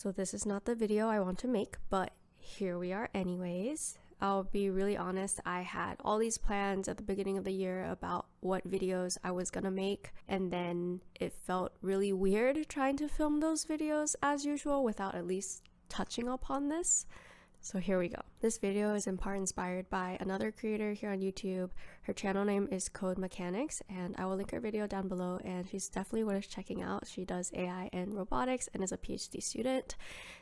So this is not the video I want to make, but here we are anyways. I'll be really honest, I had all these plans at the beginning of the year about what videos I was gonna make, and then it felt really weird trying to film those videos as usual without at least touching upon this. So here we go. This video is in part inspired by another creator here on YouTube. Her channel name is Code Mechanics, and I will link her video down below, and she's definitely worth checking out. She does AI and robotics and is a PhD student.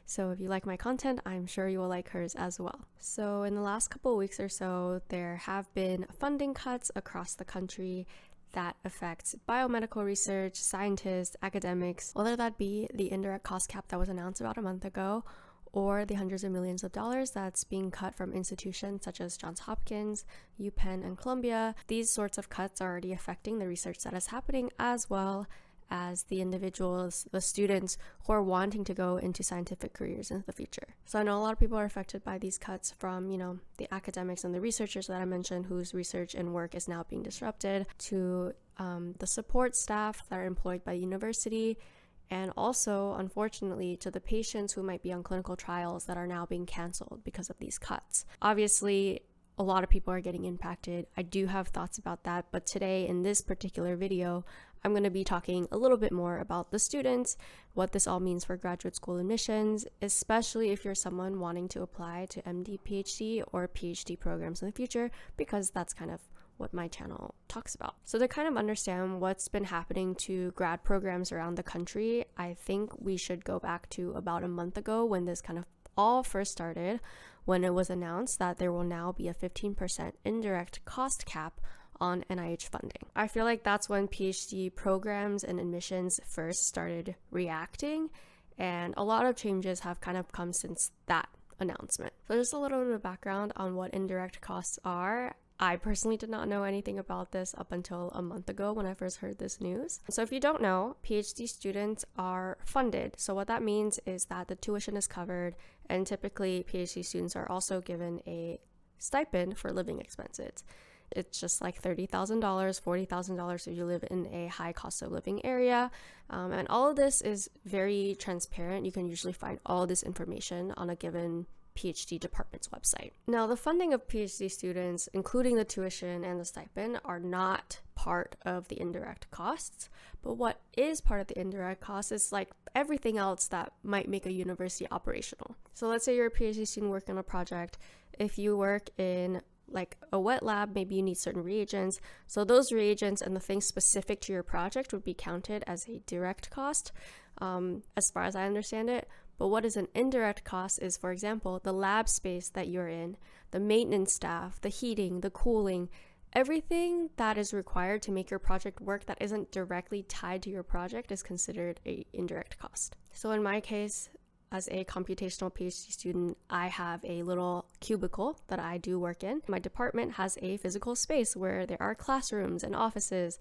So if you like my content, I'm sure you will like hers as well. So in the last couple of weeks or so, there have been funding cuts across the country that affects biomedical research, scientists, academics, whether that be the indirect cost cap that was announced about a month ago, or the hundreds of millions of dollars that's being cut from institutions such as Johns Hopkins, UPenn, and Columbia. These sorts of cuts are already affecting the research that is happening, as well as the individuals, the students who are wanting to go into scientific careers in the future. So I know a lot of people are affected by these cuts, from, the academics and the researchers that I mentioned whose research and work is now being disrupted, to the support staff that are employed by the university, and also, unfortunately, to the patients who might be on clinical trials that are now being canceled because of these cuts. Obviously, a lot of people are getting impacted. I do have thoughts about that, but today in this particular video, I'm going to be talking a little bit more about the students, what this all means for graduate school admissions, especially if you're someone wanting to apply to MD, PhD, or PhD programs in the future, because that's kind of what my channel talks about. So to kind of understand what's been happening to grad programs around the country, I think we should go back to about a month ago when this kind of all first started, when it was announced that there will now be a 15% indirect cost cap on NIH funding. I feel like that's when PhD programs and admissions first started reacting, and a lot of changes have kind of come since that announcement. So just a little bit of background on what indirect costs are. I personally did not know anything about this up until a month ago when I first heard this news. So if you don't know, PhD students are funded. So what that means is that the tuition is covered, and typically PhD students are also given a stipend for living expenses. It's just like $30,000, $40,000 if you live in a high cost of living area. And all of this is very transparent. You can usually find all this information on a given PhD department's website. Now, the funding of PhD students, including the tuition and the stipend, are not part of the indirect costs, but what is part of the indirect costs is like everything else that might make a university operational. So let's say you're a PhD student working on a project. If you work in like a wet lab, maybe you need certain reagents. So those reagents and the things specific to your project would be counted as a direct cost, as far as I understand it. But what is an indirect cost is, for example, the lab space that you're in, the maintenance staff, the heating, the cooling, everything that is required to make your project work that isn't directly tied to your project is considered an indirect cost. So in my case, as a computational PhD student, I have a little cubicle that I do work in. My department has a physical space where there are classrooms and offices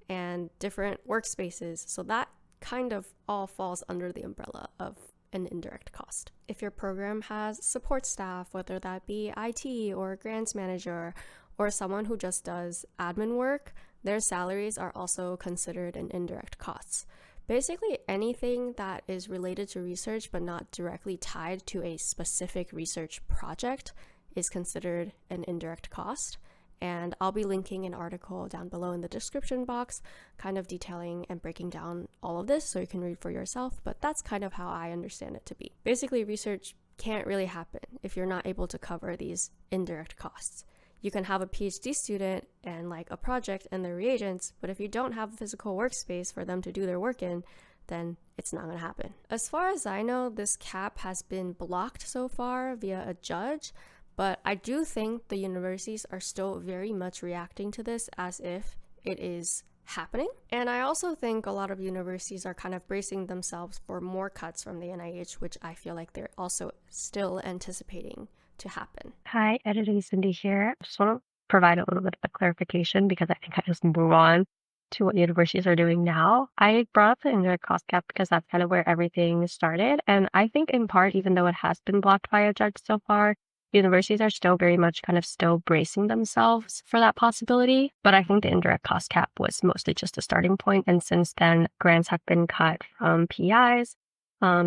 and different workspaces. So that kind of all falls under the umbrella of an indirect cost. If your program has support staff, whether that be IT or grants manager or someone who just does admin work, their salaries are also considered an indirect costs. Basically, anything that is related to research but not directly tied to a specific research project is considered an indirect cost. And I'll be linking an article down below in the description box, kind of detailing and breaking down all of this so you can read for yourself, but that's kind of how I understand it to be. Basically, research can't really happen if you're not able to cover these indirect costs. You can have a PhD student and like a project and the reagents, but if you don't have a physical workspace for them to do their work in, then it's not going to happen. As far as I know, this cap has been blocked so far via a judge, but I do think the universities are still very much reacting to this as if it is happening. And I also think a lot of universities are kind of bracing themselves for more cuts from the NIH, which I feel like they're also still anticipating to happen. Hi, editing Cindy here. I just want to provide a little bit of a clarification because I think I just move on to what universities are doing now. I brought up the indirect cost cap because that's kind of where everything started. And I think in part, even though it has been blocked by a judge so far, universities are still very much kind of still bracing themselves for that possibility. But I think the indirect cost cap was mostly just a starting point. And since then, grants have been cut from PIs,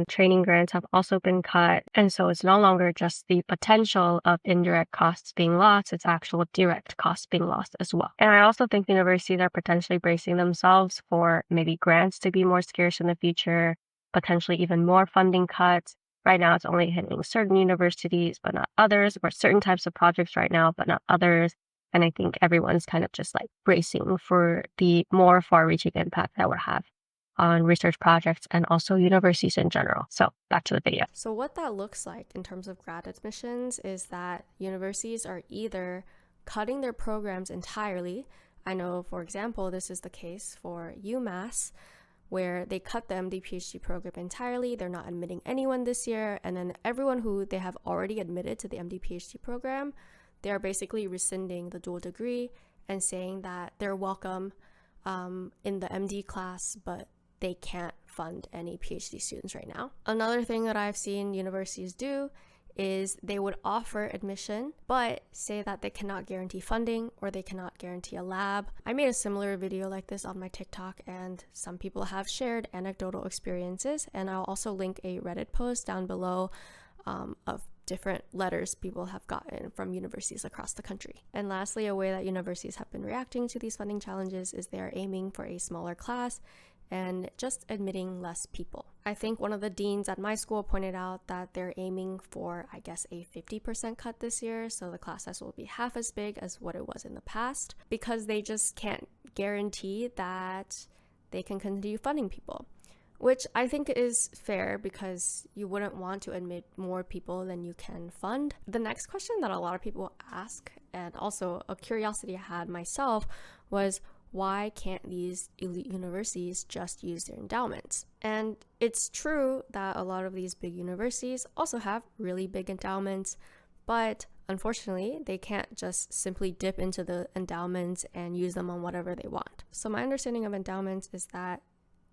Training grants have also been cut. And so it's no longer just the potential of indirect costs being lost, it's actual direct costs being lost as well. And I also think universities are potentially bracing themselves for maybe grants to be more scarce in the future, potentially even more funding cuts. Right now, it's only hitting certain universities, but not others, or certain types of projects right now, but not others. And I think everyone's kind of just like bracing for the more far reaching impact that we'll have on research projects and also universities in general. So back to the video. So what that looks like in terms of grad admissions is that universities are either cutting their programs entirely. I know, for example, this is the case for UMass, where they cut the MD PhD program entirely. They're not admitting anyone this year. And then everyone who they have already admitted to the MD PhD program, they are basically rescinding the dual degree and saying that they're welcome in the MD class, but they can't fund any PhD students right now. Another thing that I've seen universities do is they would offer admission, but say that they cannot guarantee funding or they cannot guarantee a lab. I made a similar video like this on my TikTok, and some people have shared anecdotal experiences, and I'll also link a Reddit post down below of different letters people have gotten from universities across the country. And lastly, a way that universities have been reacting to these funding challenges is they are aiming for a smaller class and just admitting less people. I think one of the deans at my school pointed out that they're aiming for, I guess, a 50% cut this year, so the class size will be half as big as what it was in the past, because they just can't guarantee that they can continue funding people, which I think is fair because you wouldn't want to admit more people than you can fund. The next question that a lot of people ask, and also a curiosity I had myself, was why can't these elite universities just use their endowments? And it's true that a lot of these big universities also have really big endowments, but unfortunately, they can't just simply dip into the endowments and use them on whatever they want. So my understanding of endowments is that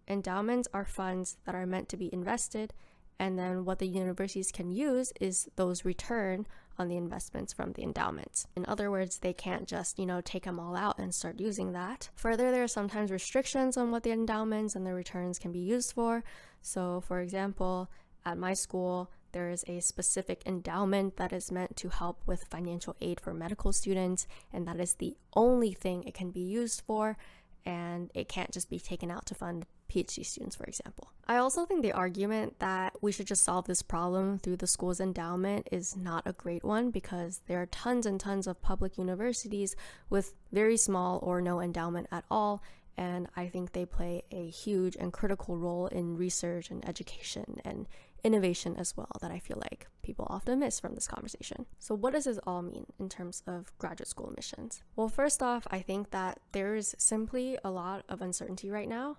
endowments are funds that are meant to be invested, and then what the universities can use is those return on the investments from the endowments. In other words, they can't just, take them all out and start using that. Further, there are sometimes restrictions on what the endowments and the returns can be used for. So, for example, at my school, there is a specific endowment that is meant to help with financial aid for medical students, and that is the only thing it can be used for, and it can't just be taken out to fund PhD students, for example. I also think the argument that we should just solve this problem through the school's endowment is not a great one, because there are tons and tons of public universities with very small or no endowment at all, and I think they play a huge and critical role in research and education and innovation as well, that I feel like people often miss from this conversation. So what does this all mean in terms of graduate school admissions? Well, first off, I think that there's simply a lot of uncertainty right now.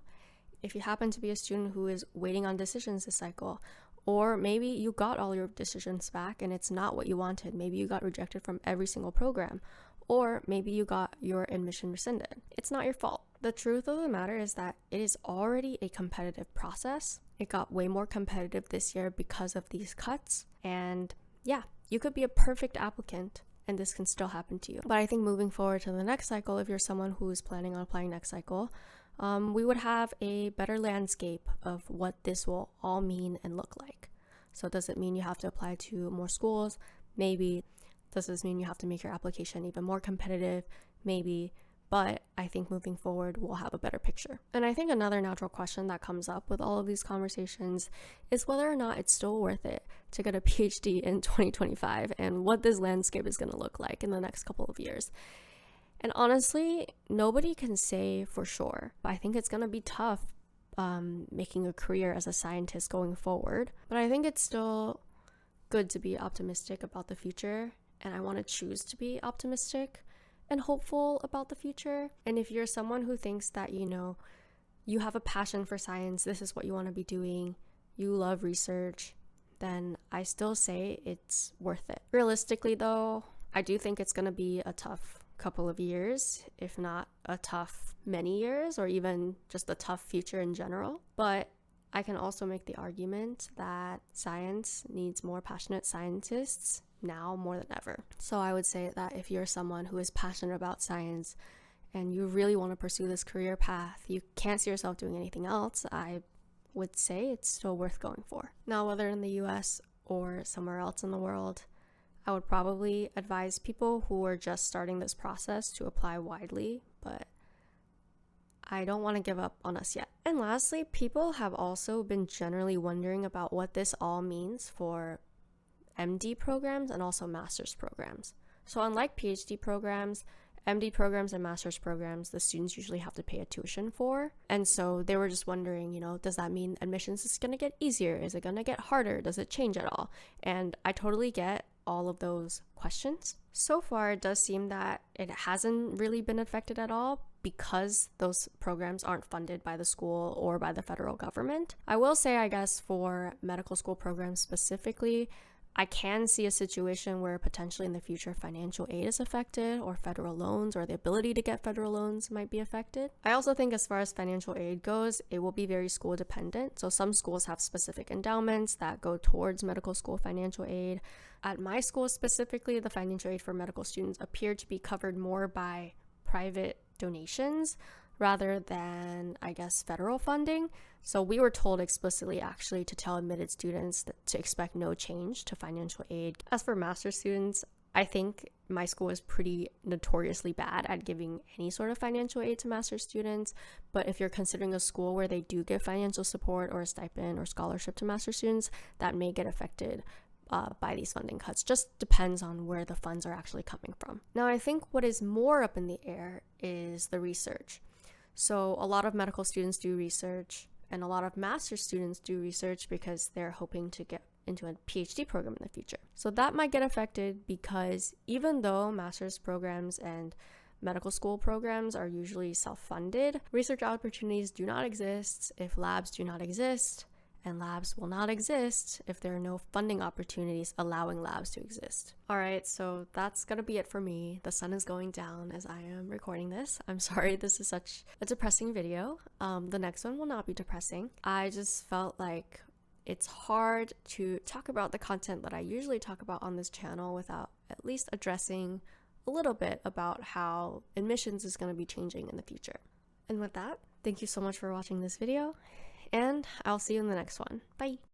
If you happen to be a student who is waiting on decisions this cycle, or maybe you got all your decisions back and it's not what you wanted, maybe you got rejected from every single program, or maybe you got your admission rescinded, it's not your fault. The truth of the matter is that it is already a competitive process. It got way more competitive this year because of these cuts, and yeah, you could be a perfect applicant and this can still happen to you. But I think moving forward to the next cycle, if you're someone who is planning on applying next cycle, we would have a better landscape of what this will all mean and look like. So does it mean you have to apply to more schools? Maybe. Does this mean you have to make your application even more competitive? Maybe. But I think moving forward, we'll have a better picture. And I think another natural question that comes up with all of these conversations is whether or not it's still worth it to get a PhD in 2025 and what this landscape is going to look like in the next couple of years. And honestly, nobody can say for sure. I think it's going to be tough making a career as a scientist going forward. But I think it's still good to be optimistic about the future. And I want to choose to be optimistic and hopeful about the future. And if you're someone who thinks that, you have a passion for science, this is what you want to be doing, you love research, then I still say it's worth it. Realistically, though, I do think it's going to be a tough couple of years, if not a tough many years, or even just a tough future in general. But I can also make the argument that science needs more passionate scientists now more than ever. So I would say that if you're someone who is passionate about science and you really want to pursue this career path, you can't see yourself doing anything else, I would say it's still worth going for. Now, whether in the US or somewhere else in the world, I would probably advise people who are just starting this process to apply widely, but I don't want to give up on us yet. And lastly, people have also been generally wondering about what this all means for MD programs and also master's programs. So unlike PhD programs, MD programs and master's programs, the students usually have to pay a tuition for. And so they were just wondering, does that mean admissions is going to get easier? Is it going to get harder? Does it change at all? And I totally get all of those questions. So far, it does seem that it hasn't really been affected at all because those programs aren't funded by the school or by the federal government. I will say, I guess, for medical school programs specifically, I can see a situation where potentially in the future financial aid is affected, or federal loans, or the ability to get federal loans might be affected. I also think as far as financial aid goes, it will be very school dependent. So some schools have specific endowments that go towards medical school financial aid. At my school specifically, the financial aid for medical students appeared to be covered more by private donations rather than, I guess, federal funding. So we were told explicitly actually to tell admitted students to expect no change to financial aid. As for master's students, I think my school is pretty notoriously bad at giving any sort of financial aid to master's students. But if you're considering a school where they do give financial support or a stipend or scholarship to master's students, that may get affected by these funding cuts. Just depends on where the funds are actually coming from. Now, I think what is more up in the air is the research. So a lot of medical students do research, and a lot of master's students do research because they're hoping to get into a PhD program in the future. So that might get affected because even though master's programs and medical school programs are usually self-funded, research opportunities do not exist if labs do not exist, and labs will not exist if there are no funding opportunities allowing labs to exist. All right, so that's gonna be it for me. The sun is going down as I am recording this. I'm sorry this is such a depressing video. The next one will not be depressing. I just felt like it's hard to talk about the content that I usually talk about on this channel without at least addressing a little bit about how admissions is gonna be changing in the future. And with that, thank you so much for watching this video, and I'll see you in the next one. Bye!